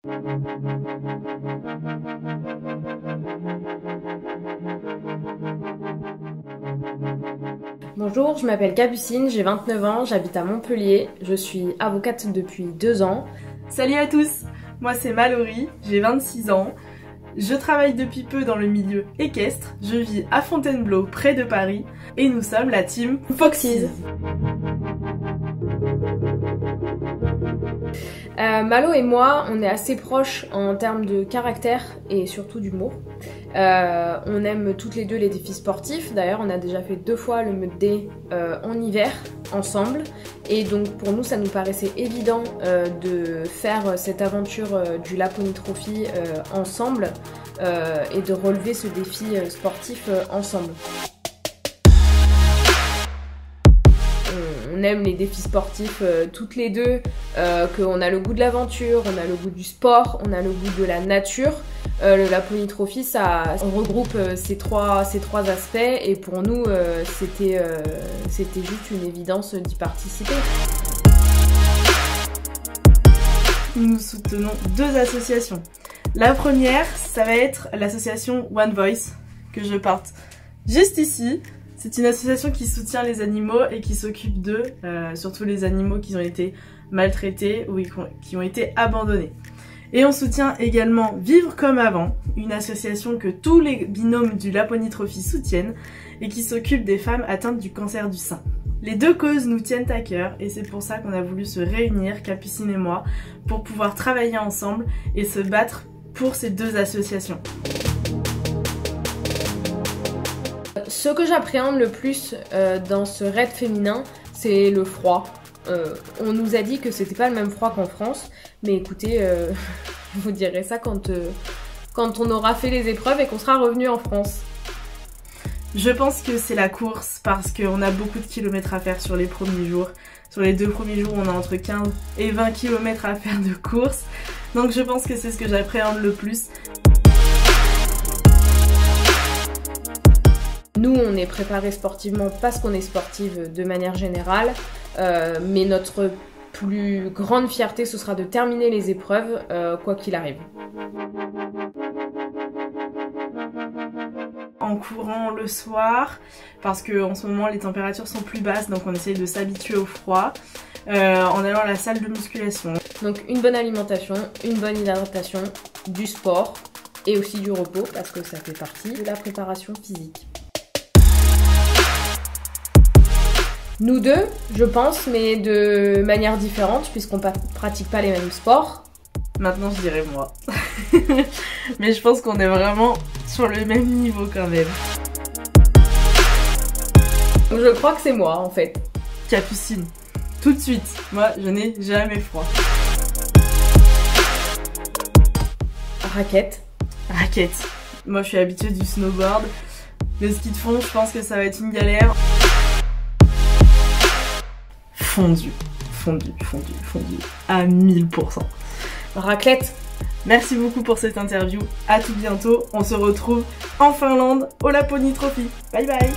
Bonjour, je m'appelle Capucine, j'ai 29 ans, j'habite à Montpellier, je suis avocate depuis 2 ans. Salut à tous, moi c'est Mallory, j'ai 26 ans, je travaille depuis peu dans le milieu équestre, je vis à Fontainebleau près de Paris et nous sommes la team Foxies. Malo et moi, on est assez proches en termes de caractère et surtout d'humour. On aime toutes les deux les défis sportifs. D'ailleurs, on a déjà fait 2 fois le Meute Day en hiver ensemble. Et donc pour nous, ça nous paraissait évident de faire cette aventure du Laponi Trophy ensemble et de relever ce défi sportif ensemble. On aime les défis sportifs toutes les deux, qu'on a le goût de l'aventure, on a le goût du sport, on a le goût de la nature. Le Laponi Trophy, on regroupe ces trois aspects et pour nous, c'était juste une évidence d'y participer. Nous soutenons 2 associations. La première, ça va être l'association One Voice, que je porte juste ici. C'est une association qui soutient les animaux et qui s'occupe d'eux, surtout les animaux qui ont été maltraités ou qui ont été abandonnés. Et on soutient également Vivre comme avant, une association que tous les binômes du Laponi Trophy soutiennent et qui s'occupe des femmes atteintes du cancer du sein. Les 2 causes nous tiennent à cœur et c'est pour ça qu'on a voulu se réunir, Capucine et moi, pour pouvoir travailler ensemble et se battre pour ces 2 associations. Ce que j'appréhende le plus dans ce raid féminin, c'est le froid. On nous a dit que c'était pas le même froid qu'en France, mais écoutez, je vous dirai ça quand on aura fait les épreuves et qu'on sera revenu en France. Je pense que c'est la course parce qu'on a beaucoup de kilomètres à faire sur les premiers jours. Sur les 2 premiers jours, on a entre 15 et 20 km à faire de course. Donc je pense que c'est ce que j'appréhende le plus. Nous, on est préparés sportivement parce qu'on est sportive de manière générale, mais notre plus grande fierté, ce sera de terminer les épreuves, quoi qu'il arrive. En courant le soir, parce qu'en ce moment les températures sont plus basses, donc on essaye de s'habituer au froid, en allant à la salle de musculation. Donc une bonne alimentation, une bonne hydratation, du sport et aussi du repos, parce que ça fait partie de la préparation physique. Nous deux, je pense, mais de manière différente, puisqu'on pratique pas les mêmes sports. Maintenant, je dirais moi. Mais je pense qu'on est vraiment sur le même niveau quand même. Je crois que c'est moi, en fait. Capucine. Tout de suite. Moi, je n'ai jamais froid. Raquette. Raquette. Moi, je suis habituée du snowboard. Le ski de fond, je pense que ça va être une galère. Fondu à 1000%. Raclette. Merci beaucoup pour cette interview, à tout bientôt, on se retrouve en Finlande au Laponi Trophy. Bye bye.